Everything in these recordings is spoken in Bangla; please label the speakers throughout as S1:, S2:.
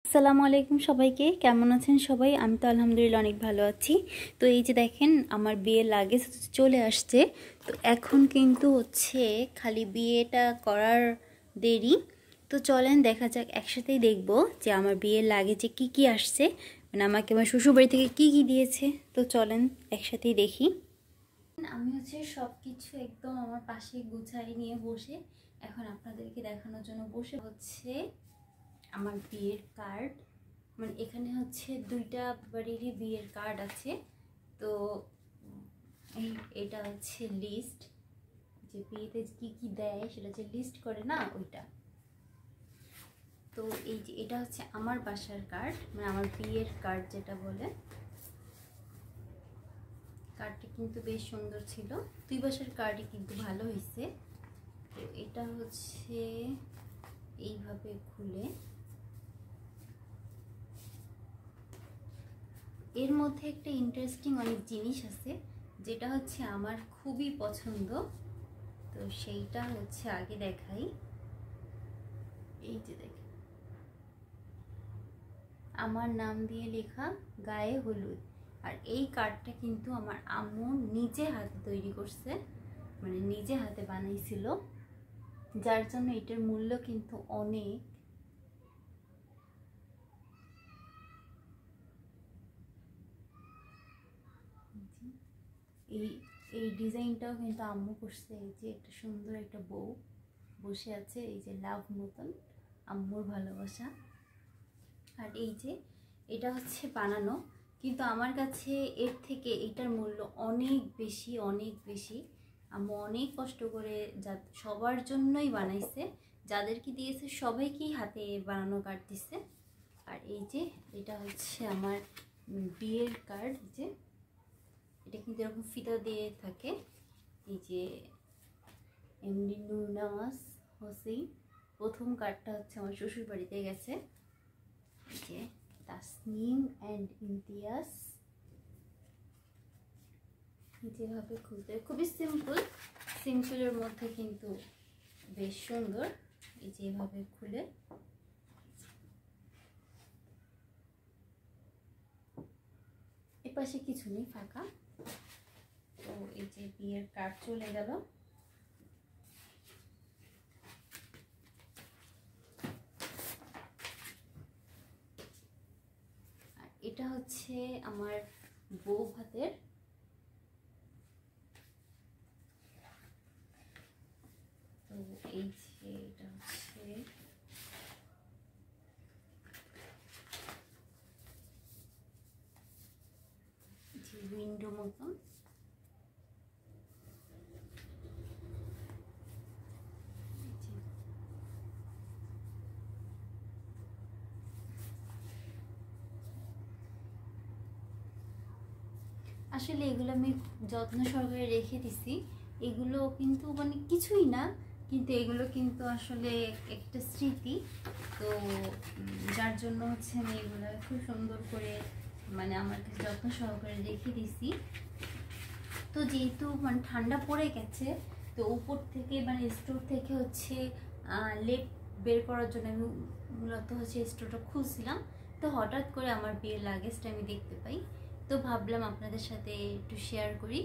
S1: আসসালামু আলাইকুম সবাইকে, কেমন আছেন সবাই? আমি তো আলহামদুলিল্লাহ অনেক ভালো আছি। তো এই যে দেখেন আমার বিয়ের লাগেজ চলে আসছে। তো এখন কিন্তু হচ্ছে খালি বিয়েটা করার দেরি। তো চলেন দেখা যাক, একসাথেই দেখব যে আমার বিয়ের লাগেজে কি কি আসছে, মানে আমাকে আমার শ্বশুরবাড়ি থেকে কি কি দিয়েছে। তো চলেন একসাথেই দেখি। আমি হচ্ছে সব কিছু একদম আমার পাশে গুছাই নিয়ে বসে এখন আপনাদেরকে দেখানোর জন্য বসে হচ্ছে আমার বিয়ের কার্ড। মানে এখানে হচ্ছে দুইটা বাড়িরই বিয়ের কার্ড আছে। তো এটা হচ্ছে লিস্ট, যে বিয়েতে কি কি দেয় সেটা যে লিস্ট করে না ওইটা। তো এই যে এটা হচ্ছে আমার বাসার কার্ড, মানে আমার বিয়ের কার্ড যেটা বলে। কার্ডটা কিন্তু বেশ সুন্দর ছিল, দুই বাসার কার্ডই কিন্তু ভালো হয়েছে। তো এটা হচ্ছে এইভাবে খুলে, এর মধ্যে একটা ইন্টারেস্টিং অনেক জিনিস আছে যেটা হচ্ছে আমার খুবই পছন্দ। তো সেইটা হচ্ছে আগে দেখাই। এই যে দেখেন আমার নাম দিয়ে লেখা গায়ে হলুদ। আর এই কার্ডটা কিন্তু আমার আম্মু নিজে হাতে তৈরি করছে, মানে নিজে হাতে বানাইছিল, যার জন্য এটার মূল্য কিন্তু অনেক। এই এই ডিজাইনটাও কিন্তু আম্মু করছে। এই যে একটা সুন্দর একটা বউ বসে আছে, এই যে লাভ মতন, আম্মুর ভালোবাসা। আর এই যে এটা হচ্ছে বানানো, কিন্তু আমার কাছে এর থেকে এটার মূল্য অনেক বেশি, অনেক বেশি। আম্মু অনেক কষ্ট করে সবার জন্যই বানাইছে, যাদেরকে দিয়েছে সবাইকেই হাতে বানানো কার্ড দিছে। আর এই যে এটা হচ্ছে আমার বিয়ের কার্ড। যে এটা কিন্তু এরকম ফিতা দিয়ে থাকে। এই যে এমডি নূরনামাজ হোসেন, প্রথম কার্ডটা হচ্ছে আমার শ্বশুর বাড়িতে গেছে। যে তাসনিম অ্যান্ড ইমতিয়াজ, যেভাবে খুলতে খুবই সিম্পলের মধ্যে কিন্তু বেশ সুন্দর। এই যেভাবে খুলে এপাশে কিছু নেই, ফাঁকা। তো এই যে বিয়ের কার্ড চলে গেল। আর এটা হচ্ছে আমার বউ ভাতের। তো এই যে এটা হচ্ছে উইন্ডো মতন। আসলে এগুলো আমি যত্ন সহকারে রেখে দিছি। এগুলো কিন্তু মানে কিছুই না, কিন্তু এগুলো কিন্তু আসলে একটা স্মৃতি। তো যার জন্য হচ্ছে আমি এগুলো খুব সুন্দর করে মানে আমার কাছে যত্ন সহকারে রেখে দিছি। তো যেহেতু মানে ঠান্ডা পড়ে গেছে, তো উপর থেকে মানে স্টোর থেকে হচ্ছে লেপ বের করার জন্য আমি মূলত হচ্ছে স্টোরটা খুলছিলাম। তো হঠাৎ করে আমার বিয়ের লাগেজটা আমি দেখতে পাই, তো ভাবলাম আপনাদের সাথে একটু শেয়ার করি।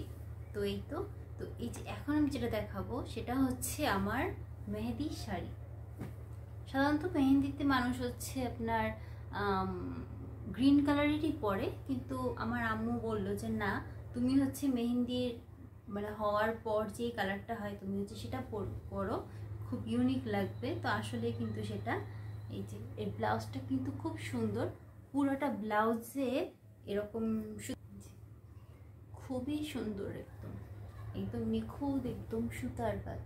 S1: তো এই তো তো এই যে এখন আমি যেটা দেখাবো সেটা হচ্ছে আমার মেহেদি শাড়ি। সাধারণত মেহেন্দিতে মানুষ হচ্ছে আপনার গ্রিন কালারেরই পরে, কিন্তু আমার আম্মু বলল যে না, তুমি হচ্ছে মেহেন্দির মানে হওয়ার পর যে কালারটা হয় তুমি হচ্ছে সেটা পরো, খুব ইউনিক লাগবে। তো আসলে কিন্তু সেটা, এই যে এর ব্লাউজটা কিন্তু খুব সুন্দর, পুরোটা ব্লাউজে এরকম খুবই সুন্দর, একদম একদম নিখুঁত, একদম সুতার কাজ।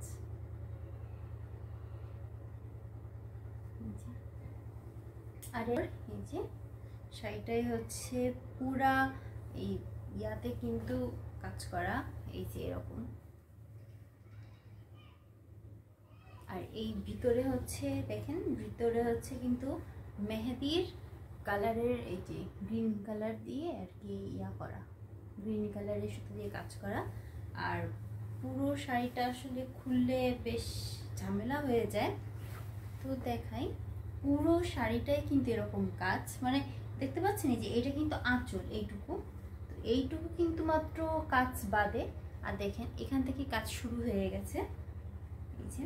S1: আর এই যে শাড়িটাই হচ্ছে পুরা এই ইয়াতে কিন্তু কাজ করা, এই যে এরকম। আর এই ভিতরে হচ্ছে দেখেন, ভিতরে হচ্ছে কিন্তু মেহেদির কালারের, এই যে গ্রিন কালার দিয়ে আর কি ইয়া করা, গ্রিন কালারের সুতো দিয়ে কাজ করা। আর পুরো শাড়িটা আসলে খুললে বেশ ঝামেলা হয়ে যায়, তো দেখাই। পুরো শাড়িটাই কিন্তু এরকম কাজ, মানে দেখতে পাচ্ছেন এই যে এটা কিন্তু আঁচল এইটুকু, তো এইটুকু কিন্তু মাত্র কাজ বাদে, আর দেখেন এখান থেকে কাজ শুরু হয়ে গেছে। এই যে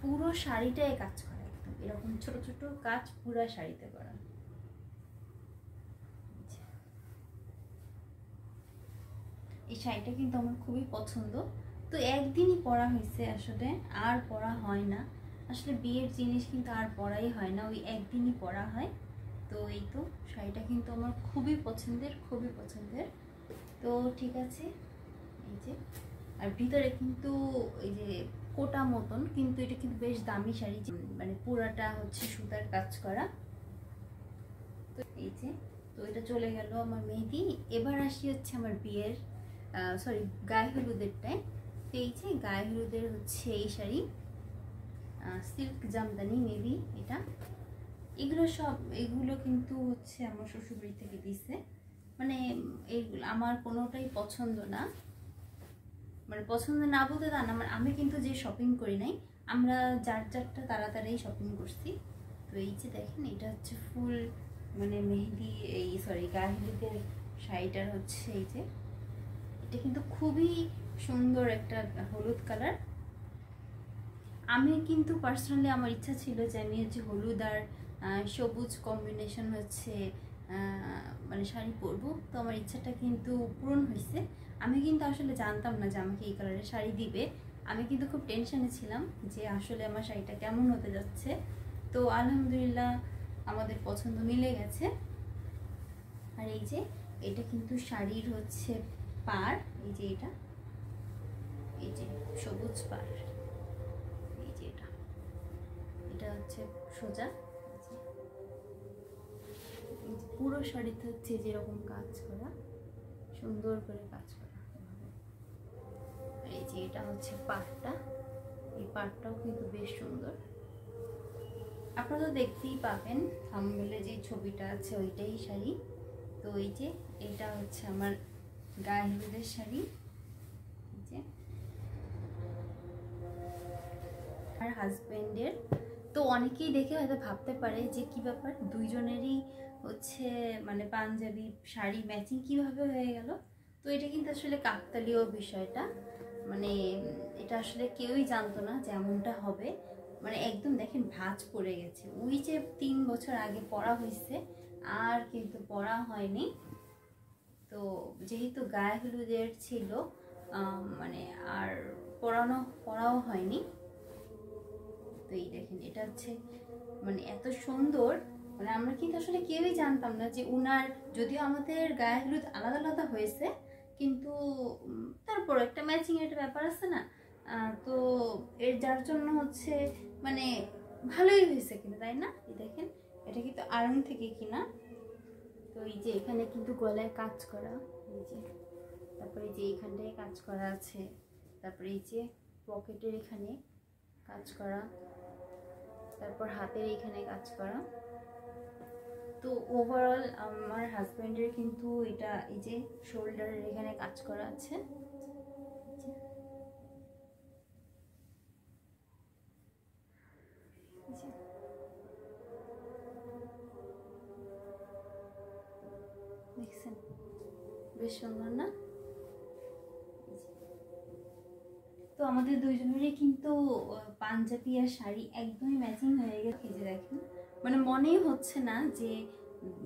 S1: পুরো শাড়িটাই কাজ করা, একদম এরকম ছোট ছোট কাজ পুরো শাড়িতে করা। এই শাড়িটা কিন্তু আমার খুবই পছন্দ। তো একদিনই পরা হয়েছে, আসলে আর পরা হয় না। আসলে বিয়ের জিনিস কিন্তু আর পরাই হয় না, ওই একদিনই পরা হয়। তো এই তো শাড়িটা কিন্তু আমার খুবই পছন্দের, খুবই পছন্দের। তো ঠিক আছে, এই যে আর ভিতরে কিন্তু এই যে কোটা মতন, কিন্তু এটা কিন্তু বেশ দামি শাড়ি, মানে পুরাটা হচ্ছে সুতার কাজ করা। তো এই যে, তো এটা চলে গেল আমার মেহেদি। এবার আসি হচ্ছে আমার বিয়ের সরি গায়ে হলুদেরটায়। তো এই যে গায়ে হলুদের হচ্ছে এই শাড়ি, সিল্ক জামদানি মেবি এটা। এগুলো কিন্তু হচ্ছে আমার শ্বশুরবাড়ি থেকে দিছে। মানে এইগুলো আমার কোনোটাই পছন্দ না, মানে পছন্দ না বলতে তা না, মানে আমি কিন্তু যে শপিং করি নাই, আমরা যার যারটা তাড়াতাড়ি শপিং করছি। তো এই যে দেখেন এটা হচ্ছে ফুল মানে মেহেদি, এই সরি গায়ে হলুদের শাড়িটার হচ্ছে এই যে এটা কিন্তু খুবই সুন্দর একটা হলুদ কালার। আমি কিন্তু পার্সোনালি আমার ইচ্ছা ছিল যে আমি হচ্ছে হলুদ আর সবুজ কম্বিনেশন হচ্ছে মানে শাড়ি পরবো। তো আমার ইচ্ছাটা কিন্তু পূরণ হয়েছে। আমি কিন্তু আসলে জানতাম না যে আমাকে এই কালারের শাড়ি দিবে। আমি কিন্তু খুব টেনশনে ছিলাম যে আসলে আমার শাড়িটা কেমন হতে যাচ্ছে। তো আলহামদুলিল্লাহ আমাদের পছন্দ মিলে গেছে। আর এই যে এটা কিন্তু শাড়ির হচ্ছে পাড়, এই যে এটা, এই যে সবুজ পাড়, এই যে এটা হচ্ছে সোজা। পুরো শাড়িতে হচ্ছে যেরকম কাজ করা, সুন্দর করে কাজ করা। এই যে এটা হচ্ছে পাড়টা, এই পাড়টাও কিন্তু বেশ সুন্দর। আপনারা তো দেখতেই পাবেন থাম্বনেলে যে ছবিটা আছে ওইটাই শাড়ি। তো এই যে এটা হচ্ছে আমার গায়ে হলুদের শাড়ি, এই যে আর হাজবেন্ডের। তো অনেকেই দেখে হয়তো ভাবতে পারে যে কি ব্যাপার, দুইজনেরই হচ্ছে মানে পাঞ্জাবি শাড়ি ম্যাচিং কিভাবে হয়ে গেল। তো এটা কিন্তু আসলে কাকতালীয় বিষয়টা, মানে এটা আসলে কেউই জানতো না যে এমনটা হবে। মানে একদম দেখেন ভাঁজ পড়ে গেছে, ওই যে 3 বছর আগে পরা হয়েছে আর কিন্তু পরা হয়নি। তো যেহেতু গায়ে হলুদের ছিল মানে আর পরাও হয়নি। তো এই দেখেন এটা হচ্ছে মানে এত সুন্দর, মানে আমরা কিন্তু আসলে কেউই জানতাম না যে উনার, যদিও আমাদের গায়ে হলুদ আলাদা আলাদা হয়েছে কিন্তু তারপর একটা ম্যাচিং এর একটা ব্যাপার আছে না। তো এর যার জন্য হচ্ছে মানে ভালোই হয়েছে কিন্তু, তাই না? এই দেখেন এটা কিন্তু আড়ং থেকে কিনা। তো এই যে এখানে কিন্তু গলায় কাজ করা, এই যে তারপরে এই যে এইখানটায় কাজ করা আছে, তারপরে এই যে পকেটের এখানে কাজ করা, তারপর হাতের এখানে কাজ করা। তো ওভারঅল আমার হাজবেন্ডের কিন্তু এটা এই যে শোল্ডারের এখানে কাজ করা আছে। দেখছেন বেশ সুন্দর না? তো আমাদের দুইজনেরই কিন্তু পাঞ্জাবি আর শাড়ি একদমই ম্যাচিং হয়ে গেছে। এই যে দেখেন মানে মনেই হচ্ছে না যে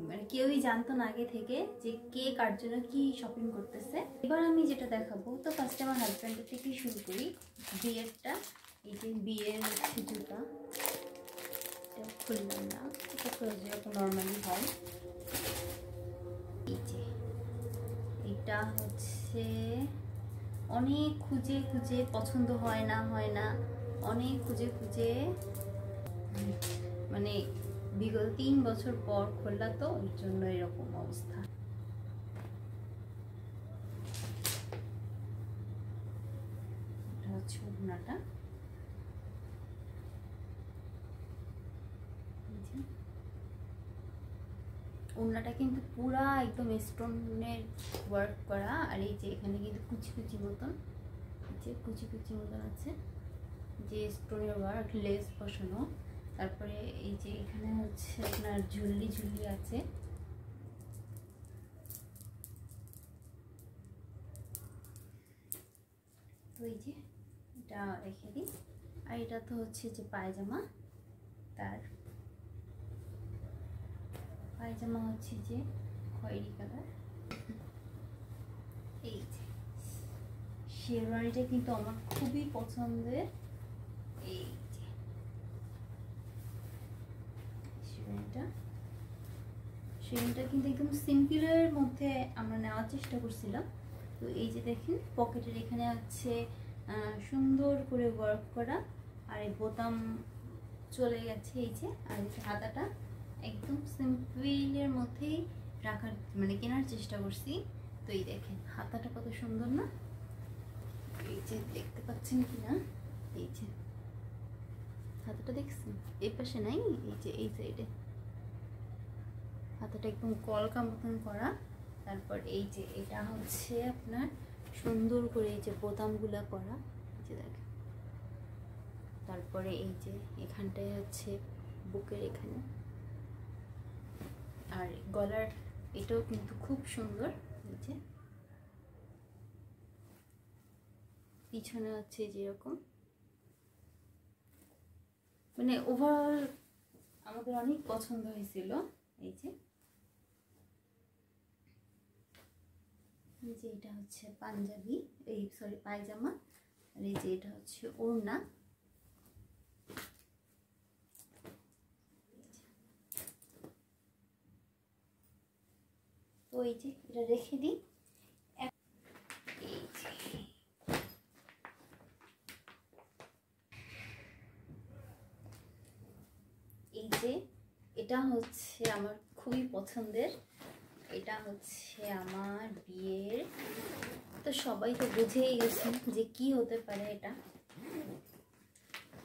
S1: মানে কেউই জানতো না আগে থেকে যে কে কার জন্য কি শপিং করতেছে। এবার আমি যেটা দেখাবো, তো ফার্স্টে আমার হাজব্যান্ডের থেকে শুরু করি, বিয়েরটা। এই যে বিয়ের হচ্ছে জুতা, এটা খুললাম না, এটা খুলে যেরকম নর্মালি হয়। এই যে এটা হচ্ছে অনেক খুঁজে খুঁজে পছন্দ হয় না অনেক খুঁজে খুঁজে মানে বিগত 3 বছর পর খোলা, তো ওই জন্য এরকম অবস্থা। এটা হচ্ছে ওড়নাটা, ওড়নাটা কিন্তু পুরা একদম স্টোনের ওয়ার্ক করা। আর এই যে এখানে কিন্তু কুচি কুচি মতন, যে কুচি কুচি মতন আছে যে স্টোনের ওয়ার্ক, লেস বসানো। তারপরে এই যে এখানে হচ্ছে আপনার ঝুল্লি ঝুল্লি আছে, তো এই যে এটা রেখে দিই। আর এটা তো হচ্ছে যে পায়জামা, তার পায়জামা হচ্ছে যে খয়েরি কালার। এই যে শেরওয়ানিটা কিন্তু আমার খুবই পছন্দের। এই যে শেরওয়ানিটা কিন্তু একদম সিম্পলের মধ্যে আমরা নেওয়ার চেষ্টা করছিলাম। তো এই যে দেখেন পকেটের এখানে হচ্ছে সুন্দর করে ওয়ার্ক করা, আর এই বোতাম চলে গেছে এই যে। আর এই যে হাতাটা একদম সিম্পলের মধ্যেই রাখার মানে কেনার চেষ্টা করছি। তো এই দেখেন হাতাটা কত সুন্দর না, এই যে দেখতে পাচ্ছেন কিনা, এই যে হাতাটা দেখছেন, এই পাশে নাই, এই যে এই সাইডে হাতাটা একদম কলকা মতন করা। তারপর এই যে এটা হচ্ছে আপনার সুন্দর করে এই যে বোতামগুলা করা, এই যে দেখেন। তারপরে এই যে এখানটায় হচ্ছে বুকের এখানে, আর গলার এটাও কিন্তু খুব সুন্দর। এই যে পিছনে হচ্ছে যেরকম, মানে ওভারঅল আমাদের অনেক পছন্দ হয়েছিল। এই যে এটা হচ্ছে পাঞ্জাবি, এই সরি পায়জামা, আর এই যে এটা হচ্ছে ওড়না। তো এই যে এটা রেখে দিই। এই যে এটা হচ্ছে আমার খুবই পছন্দের, এটা হচ্ছে আমার বিয়ের। তো সবাই তো বুঝেই গেছেন যে কি হতে পারে এটা,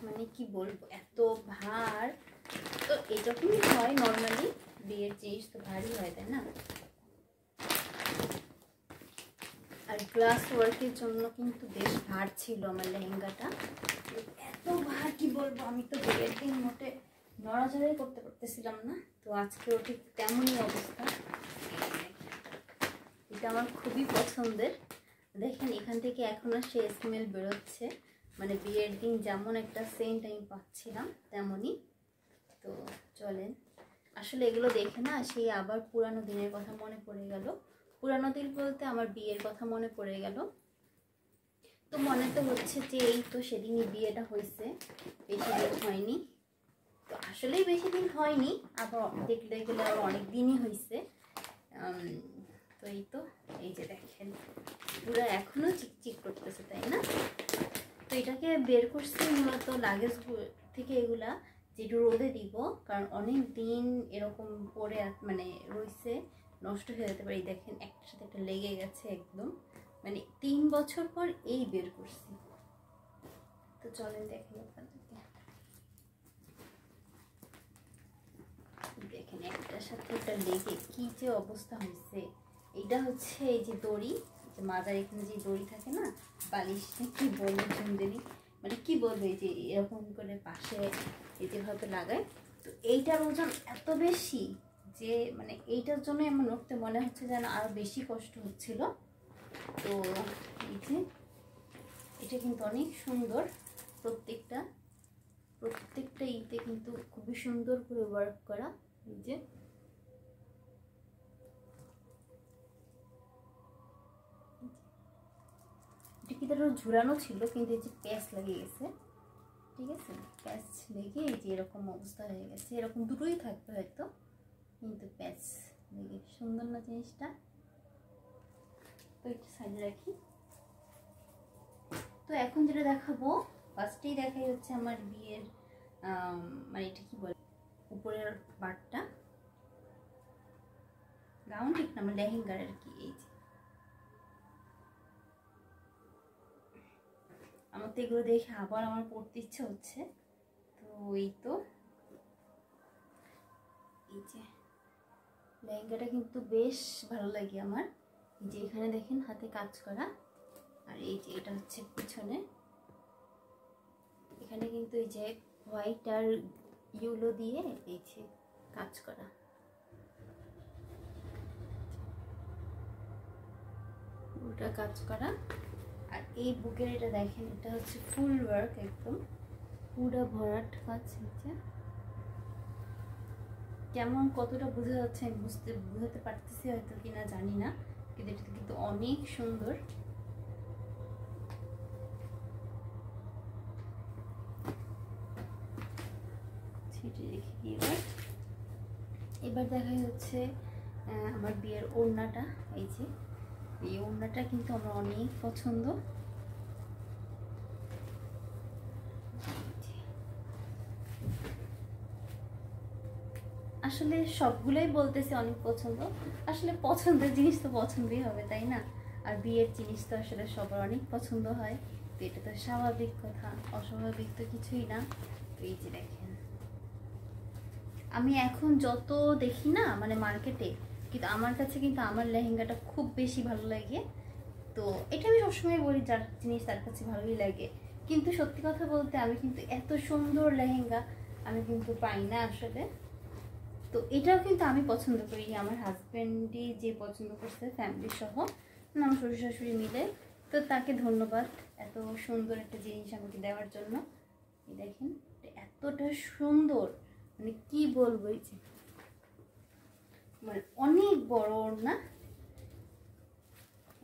S1: মানে কি বলবো এত ভার। তো এরকমই হয় নর্মালি, বিয়ের জিনিস তো ভারী হয় তাই না। আর গ্লাস ওয়ার্কের জন্য কিন্তু বেশ ভার ছিল আমার লেহেঙ্গাটা, এত ভার কি বলবো, আমি তো বিয়ের দিন মোটে নড়াচড়াই করতে পারতেছিলাম না। তো আজকেও ঠিক তেমনই অবস্থা। এটা আমার খুবই পছন্দের, দেখেন এখান থেকে এখনো সে স্মেল বেরোচ্ছে, মানে বিয়ের দিন যেমন একটা সেন্ট আমি পাচ্ছিলাম তেমনই। তো চলেন, আসলে এগুলো দেখে না সেই আবার পুরানো দিনের কথা মনে পড়ে গেল। পুরানো দিন বলতে আমার বিয়ের কথা মনে পড়ে গেল। তো মনে তো হচ্ছে যে এই তো সেদিনই বিয়েটা হয়েছে, বেশি দিন হয়নি। তো আসলেই বেশি দিন হয়নি, আবার দেখলে গেলে আবার অনেক দিনই হয়েছে। তো এই তো এই যে দেখেন পুরো এখনো চিকচিক করতেছে তাই না। তো এটাকে বের করছি মূলত লাগেজ থেকে, এগুলা যেটু রোদে দিব, কারণ অনেক দিন এরকম পরে মানে রয়েছে, নষ্ট হয়ে যেতে পারে। দেখেন একটার সাথে একটা লেগে গেছে একদম, মানে 3 বছর পর এই বের করছি। তো চলেন দেখেন আপনাদেরকে, দেখেন একটার সাথে একটা লেগে কি যে অবস্থা হয়েছে। এটা হচ্ছে এই যে দড়ি, যে মাজার এখানে যে দড়ি থাকে না, বালিশ কি বলবো সুন্দরী, মানে কি বলবো, এই যে এরকম করে পাশে এই যেভাবে লাগায়। তো এইটার ওজন এত বেশি যে মানে এইটার জন্য আমার নড়তে মনে হচ্ছে যেন আরো বেশি কষ্ট হচ্ছিল। তো এই যে এটা কিন্তু অনেক সুন্দর, প্রত্যেকটা ইতে কিন্তু খুবই সুন্দর করে ওয়ার্ক করা। এই যে এটা কি তার ঝুলানো ছিল, কিন্তু এই যে প্যাচ লেগে গেছে, ঠিক আছে, প্যাচ লেগে এই যে এরকম অবস্থা হয়ে গেছে। এরকম দুটোই থাকবে হয়তো, কিন্তু প্যাচ লেগে সুন্দর না জিনিসটা। তো একটু সাইডে রাখি। তো এখন যেটা দেখাবো, ফার্স্টেই দেখাই হচ্ছে আমার বিয়ের মানে এটা কি বলে উপরের পার্টটা, গাউন ঠিক না, আমার লেহেঙ্গার আর কি। এই যে আমার তো এগুলো দেখে আবার আমার পড়তে ইচ্ছে হচ্ছে। তো এই তো এই যে লেহেঙ্গাটা কিন্তু বেশ ভালো লাগে আমার। এই যে এখানে দেখেন হাতে কাজ করা, আর এই যে এটা হচ্ছে পিছনে, এখানে কিন্তু এই যে হোয়াইট আর ইউলো দিয়ে এই যে কাজ করা, পুরোটা কাজ করা। আর এই বুকের এটা দেখেন, এটা হচ্ছে ফুল ওয়ার্ক, একদম পুরো ভরাট কাজ। হচ্ছে কেমন কতটা বোঝা যাচ্ছে আমি বুঝাতে পারতেছি হয়তো কিনা জানি না, কিন্তু এটা কিন্তু অনেক সুন্দর। এবার দেখাই হচ্ছে আমার বিয়ের ওড়নাটা। এই যে এই ওড়নাটা কিন্তু আমার অনেক পছন্দ। আসলে সবগুলোই বলতেছি অনেক পছন্দ, আসলে পছন্দের জিনিস তো পছন্দই হবে, তাই না? আর বিয়ের জিনিস তো আসলে সবার অনেক পছন্দ হয়, তো এটা তো স্বাভাবিক কথা, অস্বাভাবিক তো কিছুই না। তো এই যে দেখেন, আমি এখন যত দেখি না মানে মার্কেটে, কিন্তু আমার কাছে কিন্তু আমার লেহেঙ্গাটা খুব বেশি ভালো লাগে। তো এটা আমি সবসময় বলি, যার জিনিস তার কাছে ভালোই লাগে। কিন্তু সত্যি কথা বলতে আমি কিন্তু এত সুন্দর লেহেঙ্গা আমি কিন্তু পাই না আসলে। তো এটাও কিন্তু আমি পছন্দ করি, আমার হাজব্যান্ডই যে পছন্দ করছে ফ্যামিলি সহ, আমার শ্বশুর শাশুড়ি মিলে। তো তাকে ধন্যবাদ এত সুন্দর একটা জিনিস আমাকে দেওয়ার জন্য। এই দেখেন এতটা সুন্দর, মানে কি বলবো, এই যে মানে অনেক বড় না,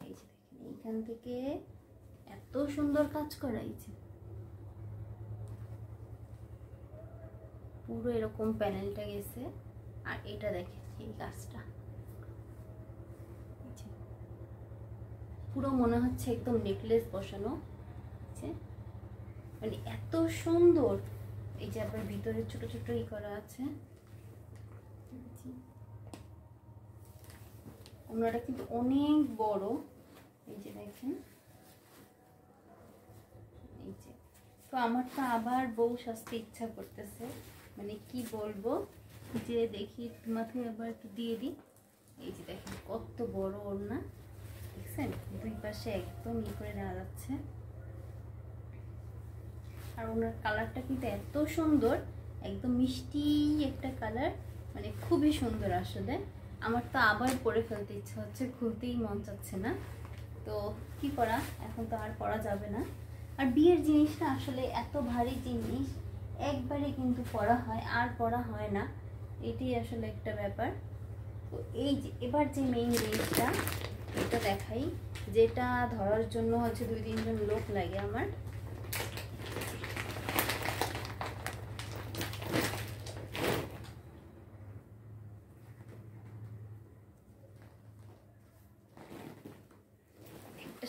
S1: এই যে দেখেন এইখান থেকে এত সুন্দর কাজ করা, এই যে পুরো এরকম প্যানেলটা গেছে। আর এটা দেখেন এই কাজটা, পুরো মনে হচ্ছে একদম নেকলেস বসানো, মানে এত সুন্দর। এই যে আবার ভিতরে ছোট ছোট ই করা আছে। ওনাটা কিন্তু অনেক বড়, এই যে দেখেন। এই যে তো আমার তো আবার বউ সাজতে ইচ্ছা করতেছে, মানে কি বলবো, যে দেখি মাথায় আবার একটু দিয়ে দিই। এই যে দেখেন কত বড় ওড়না, দেখছেন দুই পাশে একদম ই করে নেওয়া যাচ্ছে। আর ওনার কালারটা কিন্তু এত সুন্দর, একদম মিষ্টি একটা কালার, মানে খুবই সুন্দর আসলে। আমার তো আবার পরে ফেলতে ইচ্ছা হচ্ছে, খুলতেই মন চাচ্ছে না। তো কি করা, এখন তো আর পরা যাবে না। আর বিয়ের জিনিসটা আসলে এত ভারী জিনিস, একবারে কিন্তু পরা হয় আর পরা হয় না, এটাই আসলে একটা ব্যাপার। তো এই যে এবার যে মেইন জিনিসটা, এটা দেখাই, যেটা ধরার জন্য হচ্ছে 2-3 জন লোক লাগে আমার।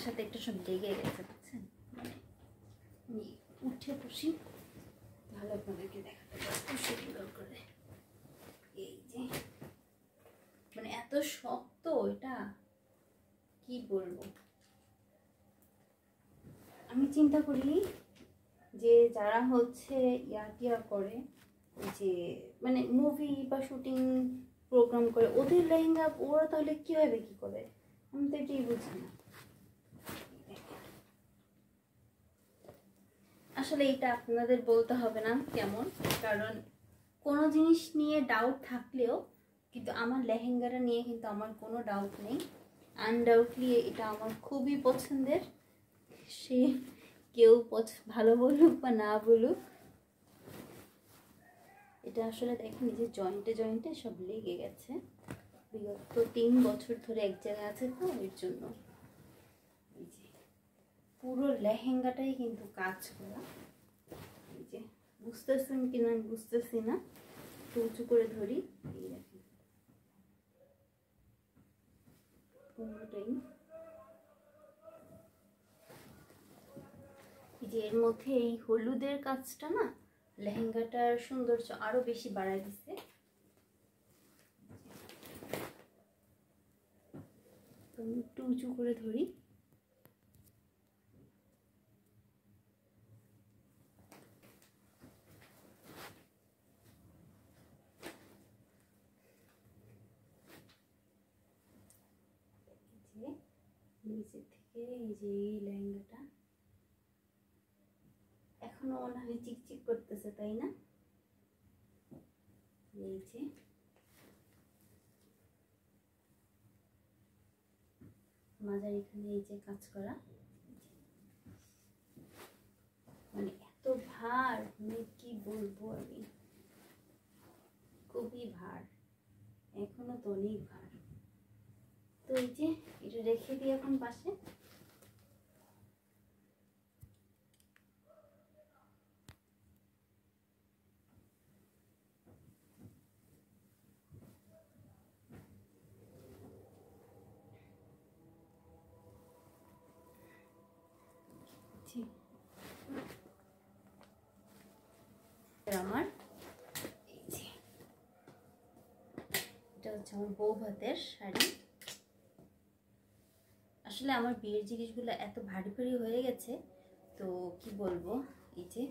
S1: সাথে একটা সব লেগে গেছে, বুঝছেন, মানে আমি উঠে বসি ভালো আপনাদেরকে দেখাতে পারবো সুন্দর করে। এই যে মানে এত শক্ত, এটা কি বলবো। আমি চিন্তা করি যে যারা হচ্ছে টিয়া করে, যে মানে মুভি বা শুটিং প্রোগ্রাম করে, ওদের লেহেঙ্গা ওরা তাহলে কিভাবে কি করে, আমি তো এটাই বুঝি না। আসলে এটা আপনাদের বলতে হবে না কেমন, কারণ কোনো জিনিস নিয়ে ডাউট থাকলেও কিন্তু আমার লেহেঙ্গাটা নিয়ে কিন্তু আমার কোনো ডাউট নেই। আনডাউটলি এটা আমার খুবই পছন্দের, সে কেউ ভালো বলুক বা না বলুক। এটা আসলে দেখেন যে জয়েন্টে জয়েন্টে সব লেগে গেছে, বিগত 3 বছর ধরে এক জায়গায় আছে, তো এর জন্য। এই যে পুরো লেহেঙ্গাটাই কিন্তু কাজ করা, এই যে বুঝতেছেন কিনা আমি বুঝতেছি না, একটু উঁচু করে ধরি। এই দেখেন পুরোটাই, এই যে এর মধ্যে এই হলুদের কাজটা না লেহেঙ্গাটার সৌন্দর্য আরো বেশি বাড়ায় দিচ্ছে। আমি একটু উঁচু করে ধরি। নিচের থেকে এই যে এই লেহেঙ্গাটা এখনো মনে হয় চিকচিক করতেছে, তাই না? এই যে মাজার এখানে এই যে কাজ করা, মানে এত ভার, মানে কি বলবো আমি, খুবই ভার, এখনো তো অনেক ভার। তো এই যে এটা রেখে দিই এখন পাশে। আমার এই যে এটা হচ্ছে আমার বউ ভাতের শাড়ি। আসলে আমার বিয়ের জিনিসগুলো এত ভারী ভারী হয়ে গেছে, তো কি বলবো। এই যে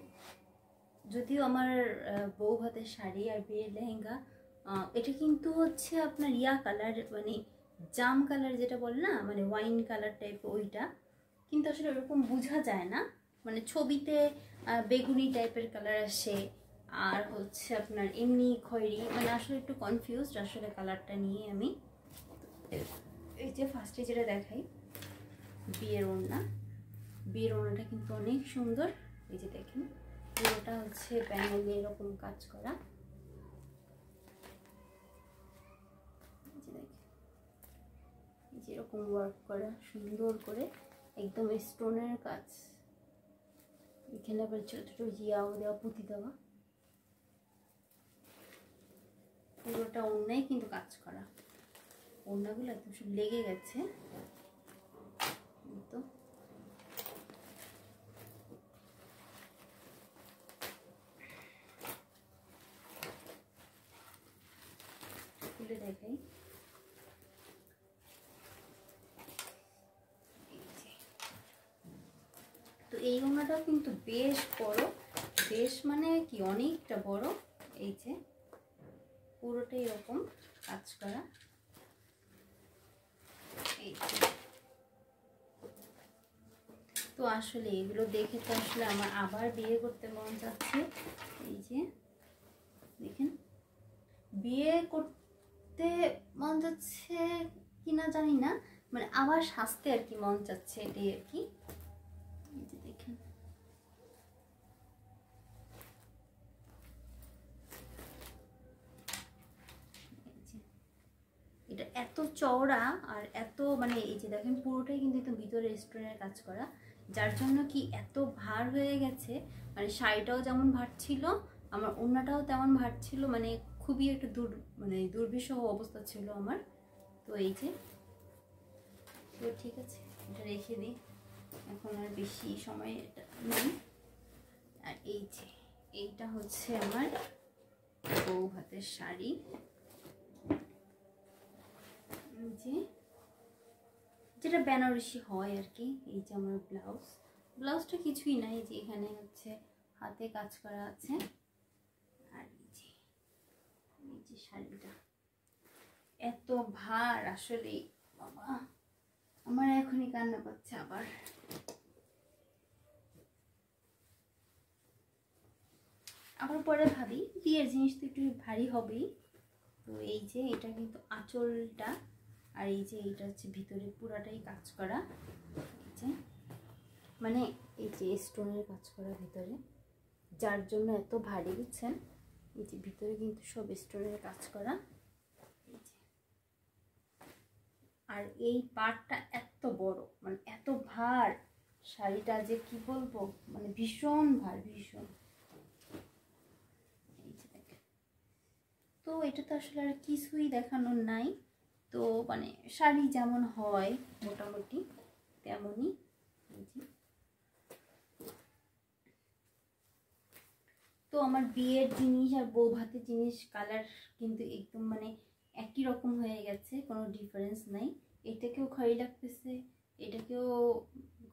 S1: যদিও আমার বউ ভাতের শাড়ি আর বিয়ের লেহেঙ্গা, এটা কিন্তু হচ্ছে আপনার ইয়া কালার, মানে জাম কালার যেটা বলে না, মানে ওয়াইন কালার টাইপ, ওইটা কিন্তু আসলে ওরকম বোঝা যায় না, মানে ছবিতে বেগুনি টাইপের কালার আসে, আর হচ্ছে আপনার এমনি খয়েরি, মানে আসলে একটু কনফিউজড আসলে কালারটা নিয়ে আমি। এই যে ফার্স্টে যেটা দেখাই, বিয়ের ওড়না, বিয়ের ওড়নাটা কিন্তু অনেক সুন্দর। এই যে দেখেন পুরোটা হচ্ছে প্যানেলে এরকম কাজ করা, যেরকম ওয়ার্ক করা সুন্দর করে, একদম স্টোনের কাজ, এখানে আবার ছোট ছোট জিয়াও দেওয়া, পুঁতি দেওয়া, পুরোটা ওড়নায় কিন্তু কাজ করা। ওড়নাগুলো একদম সব লেগে গেছে তো। খুলে দেখাই, তো এই ওড়নাটাও কিন্তু বেশ বড়, বেশ মানে কি অনেকটা বড়। এই যে পুরোটাই এরকম কাজ করা। এই তো আসলে এগুলো দেখে তো আসলে আমার আবার বিয়ে করতে মন যাচ্ছে। এই যে দেখেন, বিয়ে করতে মন যাচ্ছে কিনা জানি না, মানে আবার সাজতে আর কি মন যাচ্ছে, এটাই আর কি। এই যে দেখেন, এটা এত চওড়া আর এত মানে এই যে দেখেন পুরোটাই কিন্তু একদম ভিতরে স্টোনের কাজ করা, যার জন্য কি এত ভার হয়ে গেছে, মানে শাড়িটাও যেমন ভার ছিল, আমার ওড়নাটাও তেমন ভার ছিল, মানে খুবই একটা মানে দুর্বিষহ অবস্থা ছিল আমার। তো এই যে, তো ঠিক আছে, এটা রেখে দিই, এখন আর বেশি সময় এটা নেই। আর এই যে এইটা হচ্ছে আমার বউ ভাতের শাড়ি, যে যেটা বেনারসি হয় আর কি। এই যে আমার ব্লাউজটা কিছুই নাই, যে এখানে হচ্ছে হাতে কাজ করা আছে। আর এই যে শাড়িটা এত ভার, আসলে বাবা আমার এখনই কান্না পাচ্ছে আবার। আবার পরে ভাবি বিয়ের জিনিস তো একটু ভারী হবেই। তো এই যে এটা কিন্তু আঁচলটা, আর এই যে এইটা হচ্ছে ভিতরে পুরাটাই কাজ করা, এই যে মানে এই যে স্টোনের কাজ করা ভিতরে, যার জন্য এত ভারী, বুঝছেন। এই যে ভিতরে কিন্তু সব স্টোনের কাজ করা, এই যে আর এই পাটটা এত বড়, মানে এত ভার, শাড়িটা যে কি বলবো, মানে ভীষণ ভার, ভীষণ। এই যে দেখেন, তো এটা তো আসলে আর কিছুই দেখানোর নাই, তো মানে শাড়ি যেমন হয় মোটামুটি তেমনই। এই যে তো আমার বিয়ের জিনিস আর বউ ভাতের জিনিস কালার কিন্তু একদম মানে একই রকম হয়ে গেছে, কোনো ডিফারেন্স নাই। এটাকেও খয়েরি লাগতেছে, এটাকেও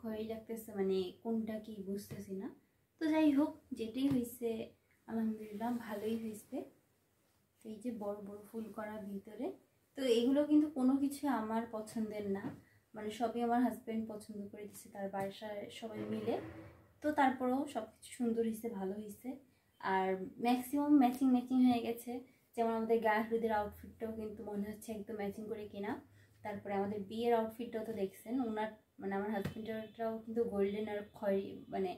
S1: খয়েরি লাগতেছে, মানে কোনটা কি বুঝতেছি না। তো যাই হোক, যেটাই হয়েছে আলহামদুলিল্লাহ ভালোই হয়েছে। এই যে বড় বড় ফুল করা ভিতরে, তো এগুলো কিন্তু কোনো কিছু আমার পছন্দের না, মানে সবই আমার হাজব্যান্ড পছন্দ করে দিচ্ছে তার বাসায় সবাই মিলে। তো তারপরেও সব কিছু সুন্দর হয়েছে, ভালো হয়েছে, আর ম্যাক্সিমাম ম্যাচিং হয়ে গেছে। যেমন আমাদের গায়ে হলুদের আউটফিটটাও কিন্তু মনে হচ্ছে একদম ম্যাচিং করে কেনা। তারপরে আমাদের বিয়ের আউটফিটটাও তো দেখছেন, ওনার মানে আমার হাজব্যান্ডেরটাও কিন্তু গোল্ডেন আর খয়েরি মানে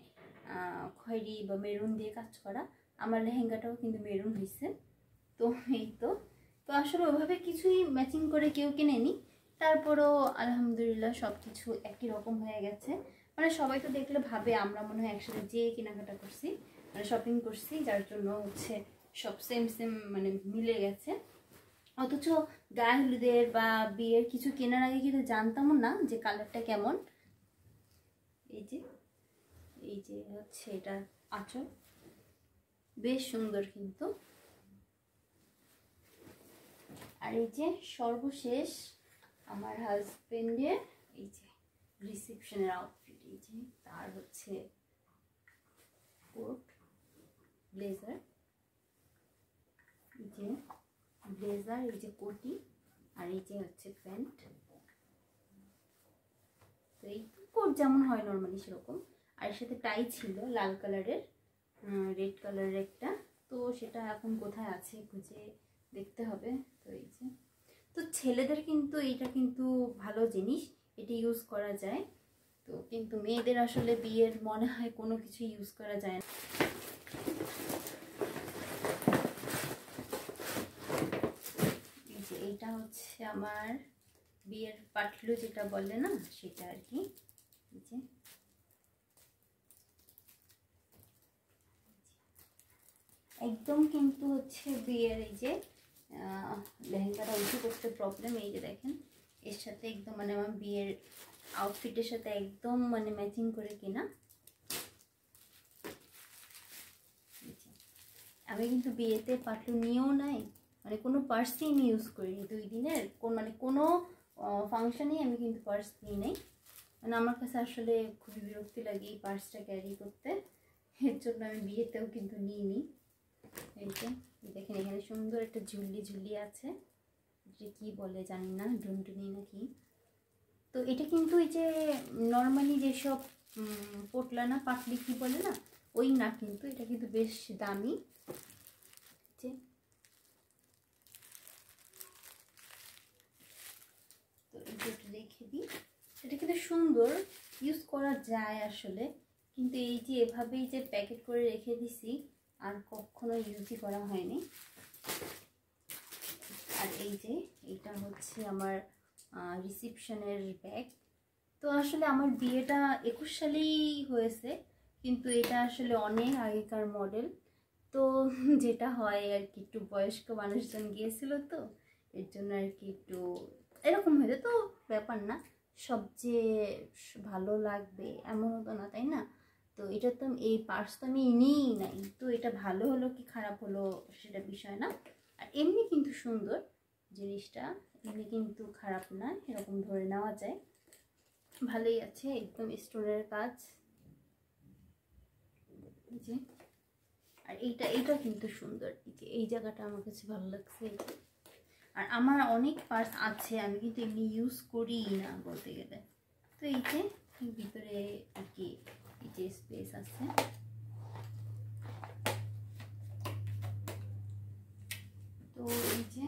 S1: খয়েরি বা মেরুন দিয়ে কাজ করা। আমার লেহেঙ্গাটাও কিন্তু মেরুন হয়েছে। তো এই তো আসলে ওভাবে কিছুই ম্যাচিং করে কেউ কেনেনি, তারপরও আলহামদুলিল্লাহ সব কিছু একই রকম হয়ে গেছে। মানে সবাই তো দেখলে ভাবে আমরা মনে হয় একসাথে যেয়ে কেনাকাটা করছি, মানে শপিং করছি, যার জন্য হচ্ছে সব সেম সেম মানে মিলে গেছে। অথচ গায়ে হলুদের বা বিয়ের কিছু কেনার আগে কিন্তু জানতামও না যে কালারটা কেমন। এই যে হচ্ছে এটা আঁচল, বেশ সুন্দর কিন্তু। আর এই যে সর্বশেষ আমার হাজবেন্ডের এই যে রিসেপশনের আউটফিট, এই যে তার হচ্ছে কোট ব্লেজার, এই যে ব্লেজার, এই যে কোটি, আর এই যে হচ্ছে প্যান্ট। তো এই কোট যেমন হয় নর্মালি সেরকম, আর এর সাথে টাই ছিল লাল কালারের, রেড কালারের একটা, তো সেটা এখন কোথায় আছে খুঁজে দেখতে হবে। তো এই যে, তো ছেলেদের কিন্তু এইটা কিন্তু ভালো জিনিস, এটা ইউজ করা যায়। তো কিন্তু মেয়েদের আসলে বিয়ের মনে হয় কোনো কিছু ইউজ করা যায় না। এই যে এইটা হচ্ছে আমার বিয়ের পাটলু যেটা বলে না, সেটা আর কি। এই যে একদম কিন্তু হচ্ছে বিয়ের এই যে লেহেঙ্গাটা উঁচু করতে প্রবলেম, এই যে দেখেন এর সাথে একদম মানে আমার বিয়ের আউটফিটের সাথে একদম মানে ম্যাচিং করে কেনা। আমি কিন্তু বিয়েতে পাটলু নিয়েও নাই, মানে কোনো পার্সই আমি ইউজ করিনি 2 দিনের, মানে কোনো ফাংশনেই আমি কিন্তু পার্স নিই নাই। মানে আমার কাছে আসলে খুবই বিরক্তি লাগে এই পার্সটা ক্যারি করতে, এর জন্য আমি বিয়েতেও কিন্তু নিইনি। এই যে দেখেন এখানে সুন্দর একটা ঝুলি আছে, যে কি বলে জানি না, ডুনটুনি নাকি। তো এটা কিন্তু এই যে নর্মালি যেসব পোটলা না পাটলি কি বলে না, ওই না, কিন্তু এটা কিন্তু বেশ দামি। যে তো এটা রেখে দিই, এটা কিন্তু সুন্দর, ইউজ করা যায় আসলে, কিন্তু এই যে এভাবেই যে প্যাকেট করে রেখে দিছি আর কখনো ইউজই করা হয়নি। আর এই যে এটা হচ্ছে আমার রিসেপশনের ব্যাগ। তো আসলে আমার বিয়েটা 21 সালেই হয়েছে, কিন্তু এটা আসলে অনেক আগেকার মডেল। তো যেটা হয় আর কি, একটু বয়স্ক মানুষজন গিয়েছিল, তো এর জন্য আর কি একটু এরকম হয়েছে। তো ব্যাপার না, সবচেয়ে ভালো লাগবে এমনও তো না, তাই না? তো এটা তো এই পার্স তো আমি নিই নাই, তো এটা ভালো হলো কি খারাপ হলো সেটা বিষয় না। আর এমনি কিন্তু সুন্দর জিনিসটা, এমনি কিন্তু খারাপ না, এরকম ধরে নেওয়া যায়, ভালোই আছে, একদম স্টোনের কাজ। যে আর এইটা কিন্তু সুন্দর, এই জায়গাটা আমার কাছে ভালো লাগছে। আর আমার অনেক পার্স আছে, আমি কিন্তু এমনি ইউজ করি না বলতে গেলে। তো এই যে ভিতরে আর কি এই যে স্পেস আছে। তো এই যে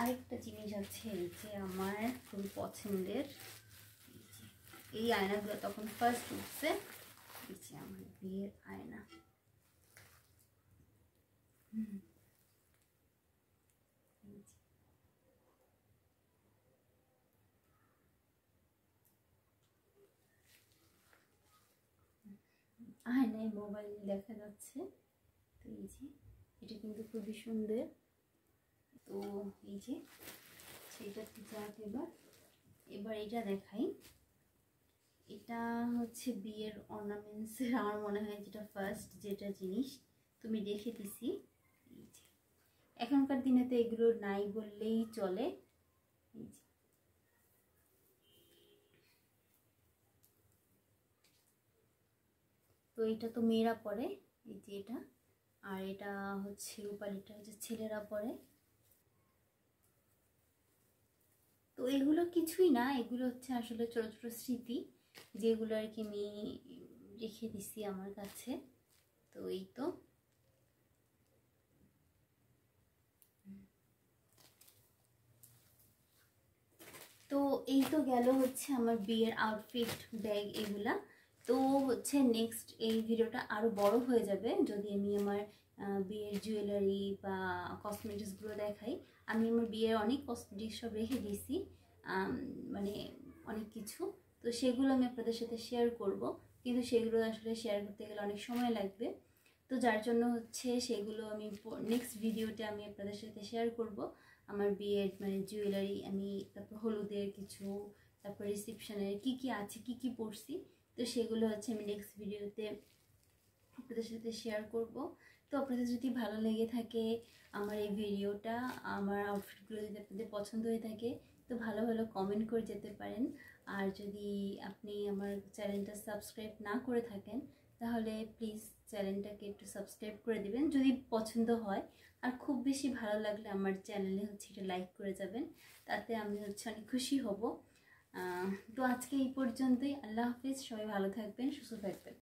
S1: আরেকটা জিনিস আছে, এই যে আমার খুবই পছন্দের এই আয়নাগুলো, তখন ফার্স্ট উঠছে, এই যে আমার বিয়ের আয়না। আয়নায় মোবাইল দেখা যাচ্ছে। তো এই যে এটা কিন্তু খুবই সুন্দর। তো এই যে সেটা যাক, এবার এটা দেখাই। এটা হচ্ছে বিয়ের অর্নামেন্টসের আমার মনে হয় যেটা ফার্স্ট যেটা জিনিস তুমি রেখে দিছি। এই যে এখনকার দিনে তো এগুলো নাই বললেই চলে। এই যে তো এটা তো মেয়েরা পরে, এই যে এটা, আর এটা হচ্ছে রূপালিটা হচ্ছে ছেলেরা পরে। তো এগুলো কিছুই না, এগুলো হচ্ছে আসলে ছোট ছোট স্মৃতি, যেগুলো আর কি আমি রেখে দিছি আমার কাছে। তো এই তো তো গেল হচ্ছে আমার বিয়ের আউটফিট, ব্যাগ এগুলা। তো হচ্ছে নেক্সট এই ভিডিওটা আরও বড় হয়ে যাবে যদি আমি আমার বিয়ের জুয়েলারি বা কসমেটিক্সগুলো দেখাই। আমি আমার বিয়ের অনেক কসমেটিক্স সব রেখে দিয়েছি, মানে অনেক কিছু। তো সেগুলো আমি আপনাদের সাথে শেয়ার করব, কিন্তু সেগুলো আসলে শেয়ার করতে গেলে অনেক সময় লাগবে। তো যার জন্য হচ্ছে সেগুলো আমি নেক্সট ভিডিওতে আমি আপনাদের সাথে শেয়ার করব। আমার বিয়ের মানে জুয়েলারি আমি, তারপর হলুদের কিছু, তারপর রিসেপশনের কি কি আছে, কি কি পরছি, তো সেগুলো হচ্ছে আমি নেক্সট ভিডিওতে আপনাদের সাথে শেয়ার করব। তো আপনাদের যদি ভালো লেগে থাকে আমার এই ভিডিওটা, আমার আউটফিটগুলো যদি আপনাদের পছন্দ হয়ে থাকে, তো ভালো ভালো কমেন্ট করে যেতে পারেন। আর যদি আপনি আমার চ্যানেলটা সাবস্ক্রাইব না করে থাকেন, তাহলে প্লিজ চ্যানেলটাকে একটু সাবস্ক্রাইব করে দিবেন যদি পছন্দ হয়। আর খুব বেশি ভালো লাগলে আমার চ্যানেলে হচ্ছে এটা লাইক করে যাবেন, তাতে আমি হচ্ছে অনেক খুশি হব। তো আজকে এই পর্যন্তই। আল্লাহ হাফিজ, সবাই ভালো থাকবেন, সুস্থ থাকবেন।